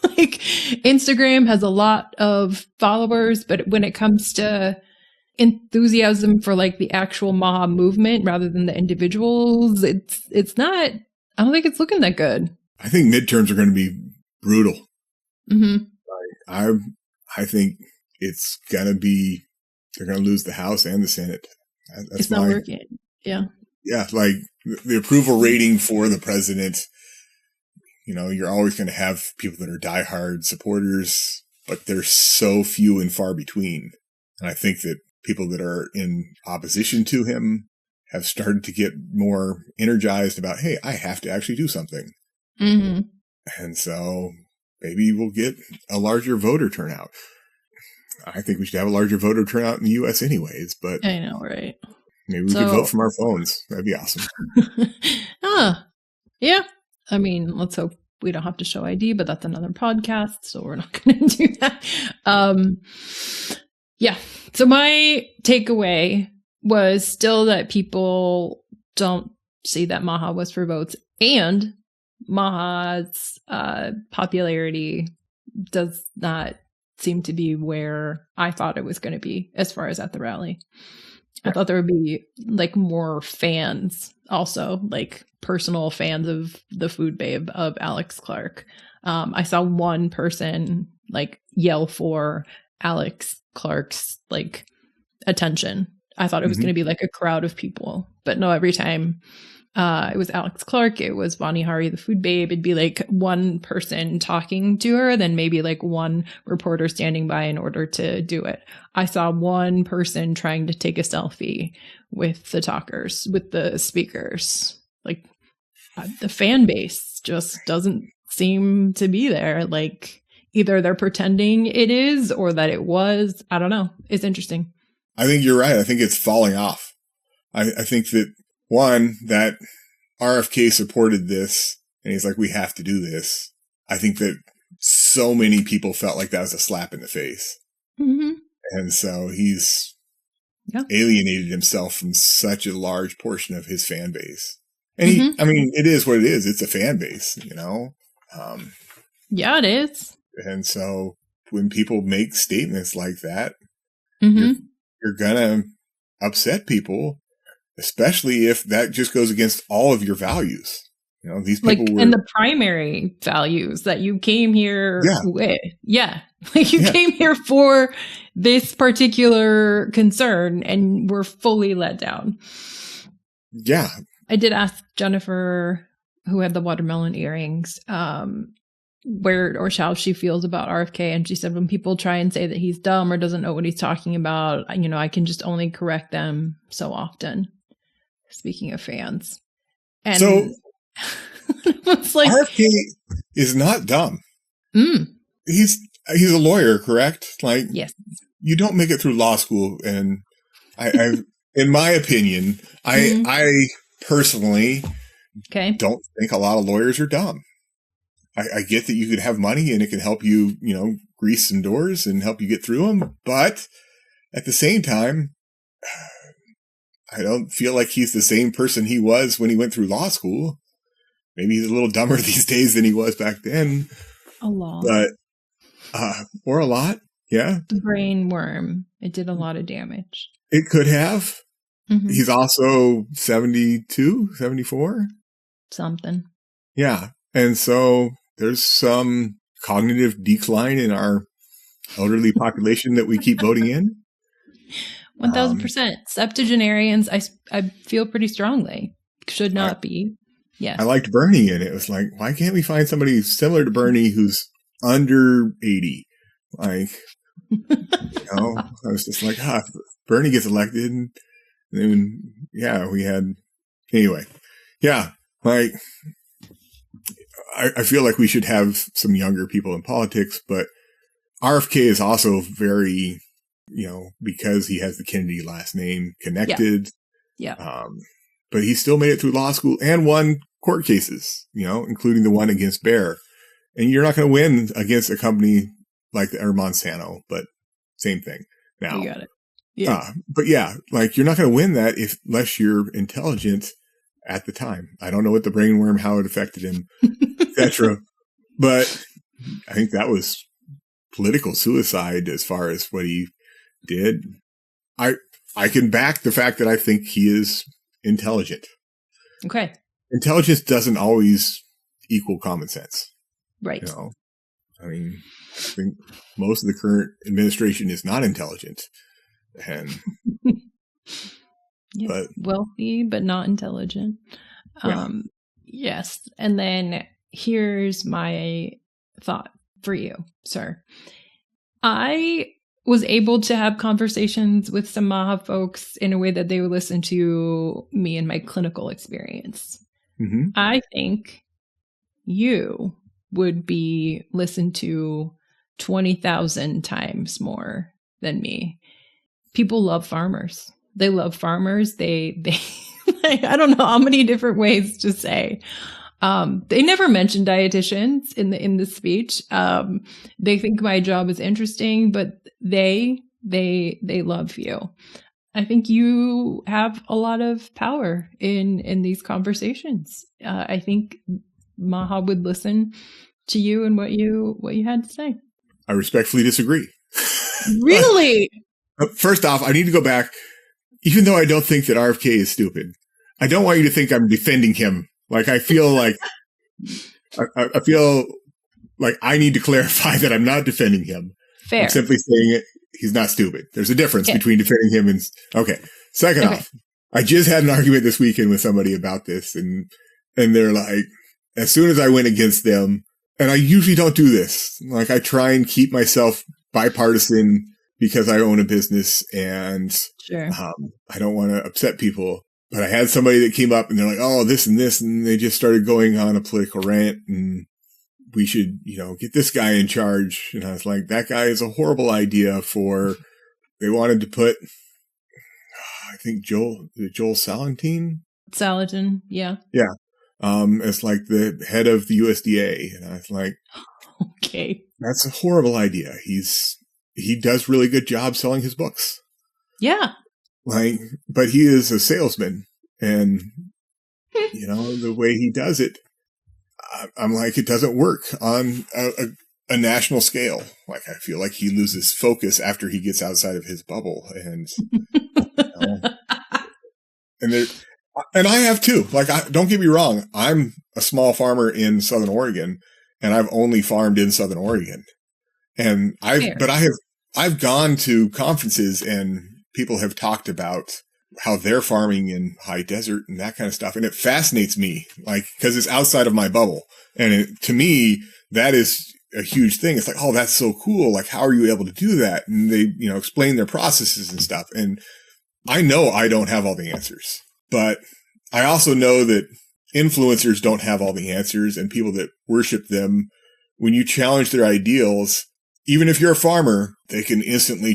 like Instagram has a lot of followers, but when it comes to enthusiasm for like the actual Maha movement rather than the individuals, it's not, I don't think it's looking that good. I think midterms are going to be brutal. Mm-hmm. I think it's going to be, they're going to lose the House and the Senate. It's not working. Yeah. Yeah. Like the approval rating for the president, you're always going to have people that are diehard supporters, but they're so few and far between. And I think that people that are in opposition to him have started to get more energized about, hey, I have to actually do something. Mm-hmm. And so maybe we'll get a larger voter turnout. I think we should have a larger voter turnout in the U.S. anyways, but I know, right? Maybe we could vote from our phones. That'd be awesome. Yeah. I mean, let's hope we don't have to show ID, but that's another podcast, so we're not going to do that. Yeah. So my takeaway was still that people don't see that Maha was for votes, and Maha's popularity does not seem to be where I thought it was going to be as far as at the rally. I thought there would be like more fans, also like personal fans of the food babe of Alex Clark. I saw one person like yell for Alex Clark's like attention. I thought it was going to be like a crowd of people, but no, every time it was Alex Clark, it was Vani Hari, the food babe. It'd be like one person talking to her, then maybe like one reporter standing by in order to do it. I saw one person trying to take a selfie with the talkers, with the speakers. Like the fan base just doesn't seem to be there. Like either they're pretending it is or that it was. I don't know. It's interesting. I think you're right. I think it's falling off. I think that one, that RFK supported this and he's like, we have to do this. I think that so many people felt like that was a slap in the face. Mm-hmm. And so he's alienated himself from such a large portion of his fan base. And it is what it is. It's a fan base, Yeah, it is. And so when people make statements like that, Mm-hmm. you're going to upset people, especially if that just goes against all of your values. These people and the primary values that you came here with. Yeah. Like you came here for this particular concern and were fully let down. Yeah. I did ask Jennifer, who had the watermelon earrings, where or how she feels about RFK. And she said, when people try and say that he's dumb or doesn't know what he's talking about, I can just only correct them so often. Speaking of fans. And so it's like, RFK is not dumb. He's a lawyer, correct? Like, yes. You don't make it through law school. And I in my opinion, I personally don't think a lot of lawyers are dumb. I get that you could have money and it can help you, grease some doors and help you get through them. But at the same time, I don't feel like he's the same person he was when he went through law school. Maybe he's a little dumber these days than he was back then. A lot. But, or a lot. Yeah. The brain worm. It did a lot of damage. It could have. Mm-hmm. He's also 72, 74. Something. Yeah. And so there's some cognitive decline in our elderly population that we keep voting in. 1000%. Septuagenarians, I feel pretty strongly, should not be. Yes. I liked Bernie, and it was like, why can't we find somebody similar to Bernie who's under 80? Like, I was just like, Bernie gets elected. And then, we had, anyway. Yeah, like, I feel like we should have some younger people in politics, but RFK is also very, because he has the Kennedy last name, connected. Yeah. But he still made it through law school and won court cases, including the one against Bayer. And you're not going to win against a company like Monsanto, but same thing. Now, you got it. Yeah. But like you're not going to win that unless you're intelligent at the time. I don't know what the brainworm, how it affected him, etc. But I think that was political suicide as far as what he did. I can back the fact that I think he is intelligent. Okay. Intelligence doesn't always equal common sense. Right. You know, I mean, I think most of the current administration is not intelligent, and yes, but wealthy but not intelligent. Yeah. Yes, and then here's my thought for you, sir. I was able to have conversations with some Maha folks in a way that they would listen to me and my clinical experience. mm-hmm. I think you would be listened to 20,000 times more than me. People love farmers. They love farmers. They like, I don't know how many different ways to say. They never mention dietitians in the speech. They think my job is interesting, but they love you. I think you have a lot of power in these conversations. I think Maha would listen to you and what you had to say. I respectfully disagree. Really? First off, I need to go back. Even though I don't think that RFK is stupid, I don't want you to think I'm defending him. Like, I feel like I feel like I need to clarify that I'm not defending him. Fair. I'm simply saying he's not stupid. There's a difference between defending him and okay. Second off, I just had an argument this weekend with somebody about this, and they're like, as soon as I went against them, and I usually don't do this. Like, I try and keep myself bipartisan because I own a business and sure. I don't want to upset people. But I had somebody that came up and they're like, oh, this and this. And they just started going on a political rant and we should, get this guy in charge. And I was like, that guy is a horrible idea they wanted to put, I think Joel Salatin? Salatin, yeah. Yeah. As like the head of the USDA. And I was like, okay, that's a horrible idea. He does really good job selling his books. Yeah. Like, but he is a salesman and, the way he does it, I'm like, it doesn't work on a national scale. Like, I feel like he loses focus after he gets outside of his bubble and, and I have too. Like, don't get me wrong. I'm a small farmer in Southern Oregon and I've only farmed in Southern Oregon. And I've gone to conferences and people have talked about how they're farming in high desert and that kind of stuff. And it fascinates me, like, because it's outside of my bubble. And to me, that is a huge thing. It's like, oh, that's so cool. Like, how are you able to do that? And they, explain their processes and stuff. And I know I don't have all the answers, but I also know that influencers don't have all the answers, and people that worship them, when you challenge their ideals, even if you're a farmer, they can instantly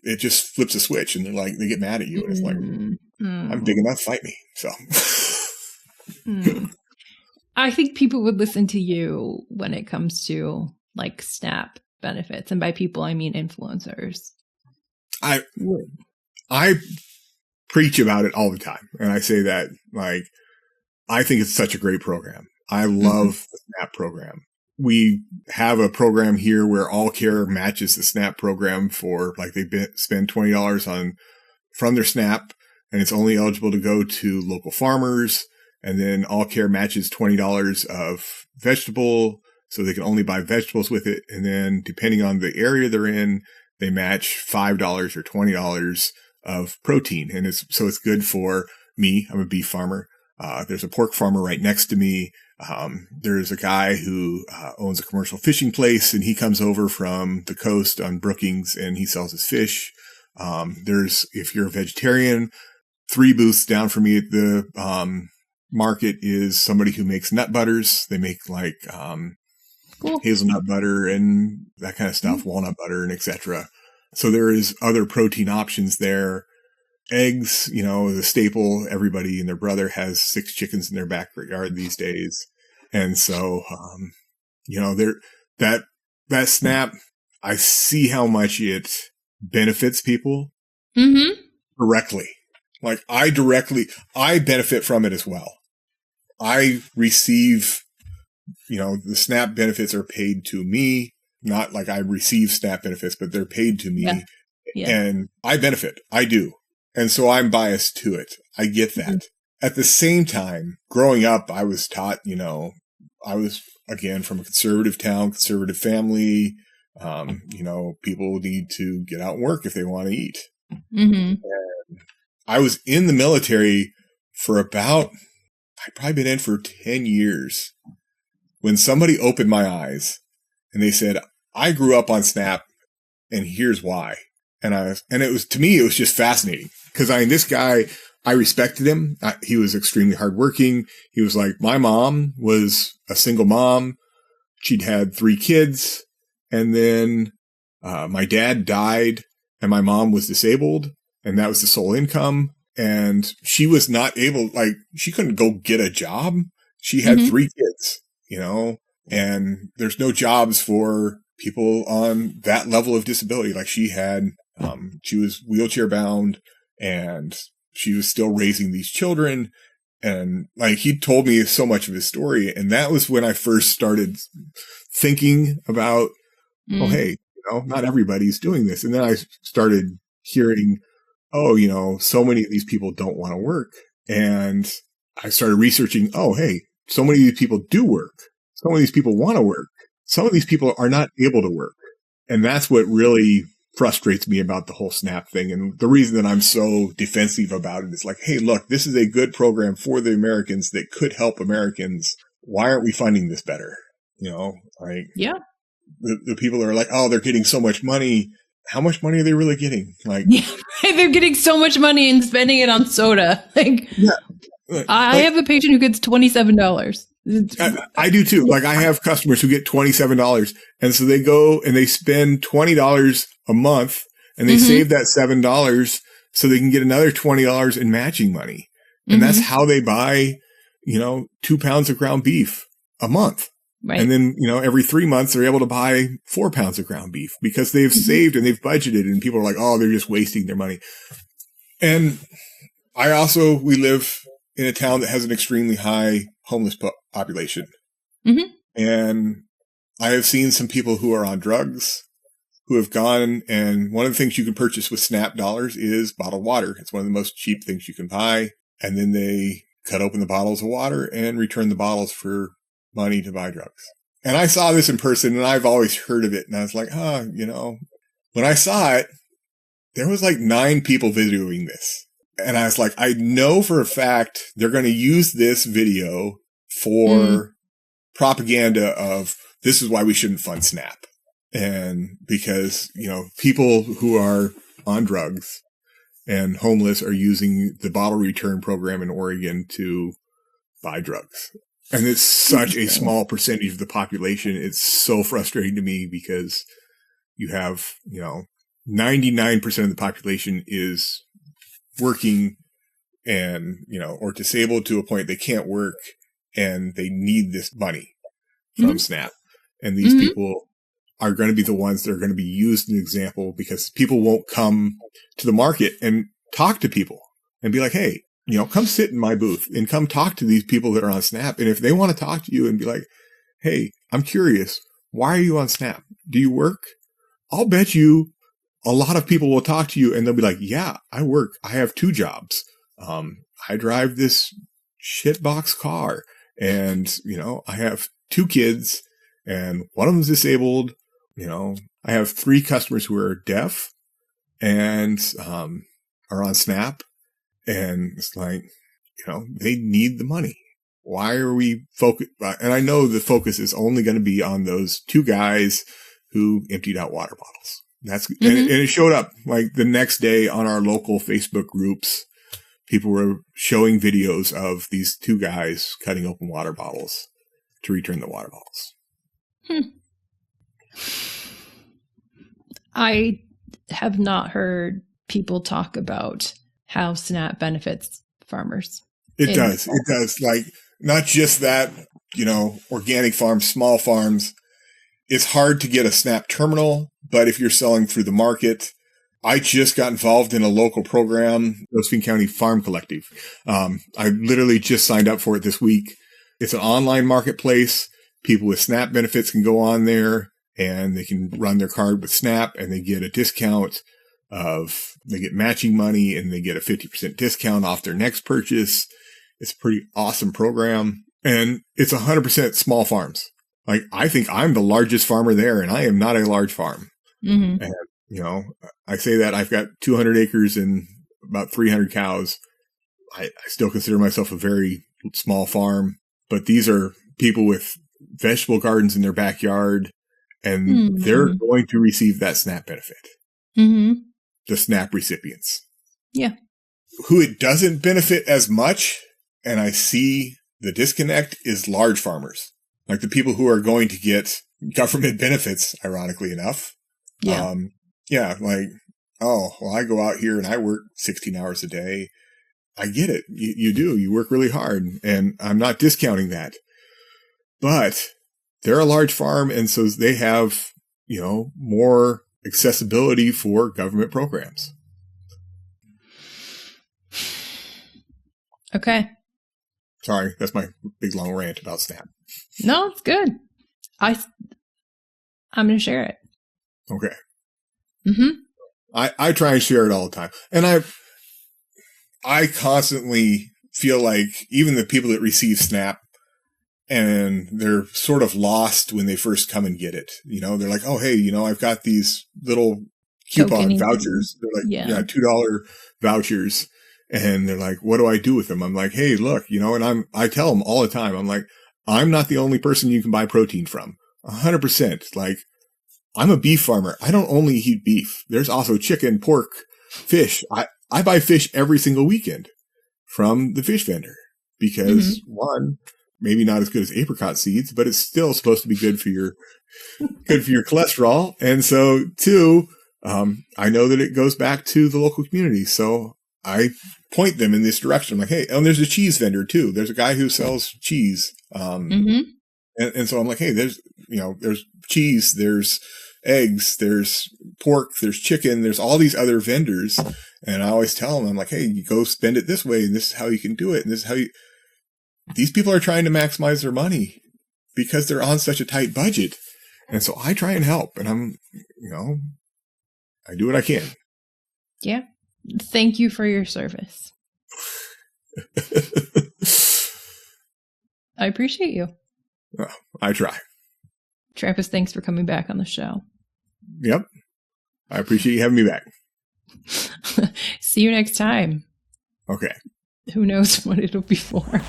it just flips a switch and they're like, they get mad at you. And it's like, I'm big enough, fight me. So I think people would listen to you when it comes to like SNAP benefits. And by people, I mean influencers. I preach about it all the time. And I say that, like, I think it's such a great program. I love the SNAP program. We have a program here where All Care matches the SNAP program for, like, they spend $20 from their SNAP, and it's only eligible to go to local farmers. And then All Care matches $20 of vegetable, so they can only buy vegetables with it. And then depending on the area they're in, they match $5 or $20 of protein. And it's good for me. I'm a beef farmer. There's a pork farmer right next to me. There's a guy who owns a commercial fishing place, and he comes over from the coast on Brookings and he sells his fish. If you're a vegetarian, 3 booths down from me at the market is somebody who makes nut butters. They make like cool. hazelnut butter and that kind of stuff, walnut butter and etc. So there is other protein options there. Eggs, is a staple. Everybody and their brother has 6 chickens in their backyard these days. And so, that SNAP, I see how much it benefits people directly. Like, I benefit from it as well. I receive, the SNAP benefits are paid to me, not like I receive SNAP benefits, but they're paid to me. Yeah. Yeah. And I benefit. I do. And so I'm biased to it. I get that. Mm-hmm. At the same time, growing up, I was taught, I was, again, from a conservative town, conservative family. People need to get out and work if they want to eat. Mm-hmm. And I was in the military for I'd probably been in for 10 years when somebody opened my eyes and they said, I grew up on SNAP and here's why. And it was, to me, it was just fascinating because this guy, I respected him. He was extremely hardworking. He was like, my mom was a single mom. She'd had 3 kids. And then my dad died and my mom was disabled and that was the sole income. And she was not able, she couldn't go get a job. She had 3 kids, and there's no jobs for people on that level of disability. Like she had, she was wheelchair bound and she was still raising these children. And he told me so much of his story. And that was when I first started thinking about, oh, hey, not everybody's doing this. And then I started hearing, so many of these people don't want to work. And I started researching, oh, hey, so many of these people do work. Some of these people want to work. Some of these people are not able to work. And that's what really frustrates me about the whole SNAP thing. And the reason that I'm so defensive about it is like, hey, look, this is a good program for the Americans that could help Americans. Why aren't we funding this better? Yeah. The people are like, oh, they're getting so much money. How much money are they really getting? They're getting so much money and spending it on soda. I have a patient who gets $27. I do too. I have customers who get $27, and so they go and they spend $20 a month, and they save that $7 so they can get another $20 in matching money, and that's how they buy, 2 pounds of ground beef a month. Right. And then, every 3 months they're able to buy 4 pounds of ground beef because they've saved and they've budgeted, and people are like, oh, they're just wasting their money. And we live in a town that has an extremely high homeless population. Mm-hmm. And I have seen some people who are on drugs who have gone, and one of the things you can purchase with SNAP dollars is bottled water. It's one of the most cheap things you can buy. And then they cut open the bottles of water and return the bottles for money to buy drugs. And I saw this in person, and I've always heard of it. And I was like, when I saw it, there was 9 people videoing this. And I was like, I know for a fact they're going to use this video for propaganda of this is why we shouldn't fund SNAP. And because, people who are on drugs and homeless are using the bottle return program in Oregon to buy drugs. And it's such a small percentage of the population. It's so frustrating to me because you have, 99% of the population is working and, or disabled to a point they can't work and they need this money from SNAP. And these people are going to be the ones that are going to be used as an example because people won't come to the market and talk to people and be like, hey, come sit in my booth and come talk to these people that are on SNAP. And if they want to talk to you and be like, hey, I'm curious, why are you on SNAP? Do you work? I'll bet you a lot of people will talk to you and they'll be like, yeah, I work. I have 2 jobs. I drive this shitbox car and, I have 2 kids and one of them's disabled. I have 3 customers who are deaf and, are on SNAP. And it's like, they need the money. Why are we focused? And I know the focus is only going to be on those 2 guys who emptied out water bottles. And it showed up the next day on our local Facebook groups. People were showing videos of these 2 guys cutting open water bottles to return the water bottles. I have not heard people talk about how SNAP benefits farmers. It does. Not just that, organic farms, small farms. It's hard to get a SNAP terminal, but if you're selling through the market, I just got involved in a local program, Josephine County Farm Collective. I literally just signed up for it this week. It's an online marketplace. People with SNAP benefits can go on there and they can run their card with SNAP and they get a discount they get matching money and they get a 50% discount off their next purchase. It's a pretty awesome program. And it's 100% small farms. Like, I think I'm the largest farmer there and I am not a large farm. Mm-hmm. And, you know, I say that I've got 200 acres and about 300 cows. I still consider myself a very small farm, but these are people with vegetable gardens in their backyard and they're going to receive that SNAP benefit. Mm-hmm. The SNAP recipients. Yeah. Who it doesn't benefit as much, and I see the disconnect, is large farmers. Like the people who are going to get government benefits, ironically enough. Yeah. Like, oh, well, I go out here and I work 16 hours a day. I get it. You do. You work really hard, and I'm not discounting that. But they're a large farm, and so they have, you know, more accessibility for government programs. Okay. Sorry, that's my big long rant about SNAP. No, it's good. I'm going to share it. Okay. Mm-hmm. I try and share it all the time. And I constantly feel like even the people that receive SNAP and they're sort of lost when they first come and get it. You know, they're like, oh, hey, you know, I've got these little coupon vouchers. They're like, $2 vouchers. And they're like, what do I do with them? I'm like, hey, look, you know, and I tell them all the time, I'm like, I'm not the only person you can buy protein from. 100%. Like, I'm a beef farmer. I don't only eat beef. There's also chicken, pork, fish. I buy fish every single weekend from the fish vendor because one, maybe not as good as apricot seeds, but it's still supposed to be good for your cholesterol. And so two, I know that it goes back to the local community. So I point them in this direction. I'm like, hey, and there's a cheese vendor too. There's a guy who sells cheese. And so I'm like, hey, there's cheese, there's eggs, there's pork, there's chicken, there's all these other vendors. And I always tell them, I'm like, hey, you go spend it this way, and this is how you can do it. And this is how these people are trying to maximize their money because they're on such a tight budget. And so I try and help, and I do what I can. Yeah. Thank you for your service. I appreciate you. Well, I try. Trampus, thanks for coming back on the show. Yep. I appreciate you having me back. See you next time. Okay. Who knows what it'll be for.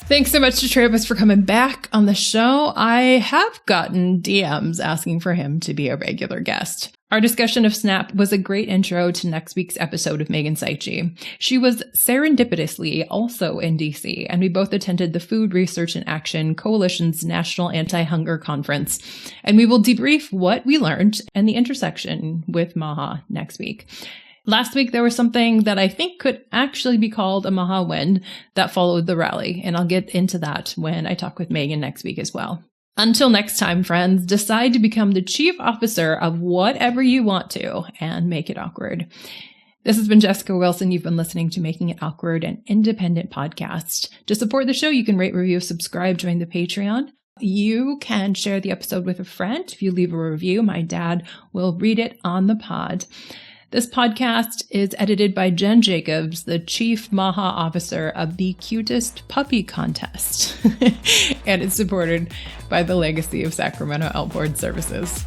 Thanks so much to Trampus for coming back on the show. I have gotten DMs asking for him to be a regular guest. Our discussion of SNAP was a great intro to next week's episode of Megan Saichi. She was serendipitously also in DC, and we both attended the Food Research in Action Coalition's National Anti-Hunger Conference. And we will debrief what we learned and the intersection with MAHA next week. Last week, there was something that I think could actually be called a MAHA win that followed the rally, and I'll get into that when I talk with Megan next week as well. Until next time, friends, decide to become the chief officer of whatever you want to and make it awkward. This has been Jessica Wilson. You've been listening to Making It Awkward, an independent podcast. To support the show, you can rate, review, subscribe, join the Patreon. You can share the episode with a friend. If you leave a review, my dad will read it on the pod. This podcast is edited by Jen Jacobs, the Chief MAHA Officer of the Cutest Puppy Contest, and it's supported by the Legacy of Sacramento Outboard Services.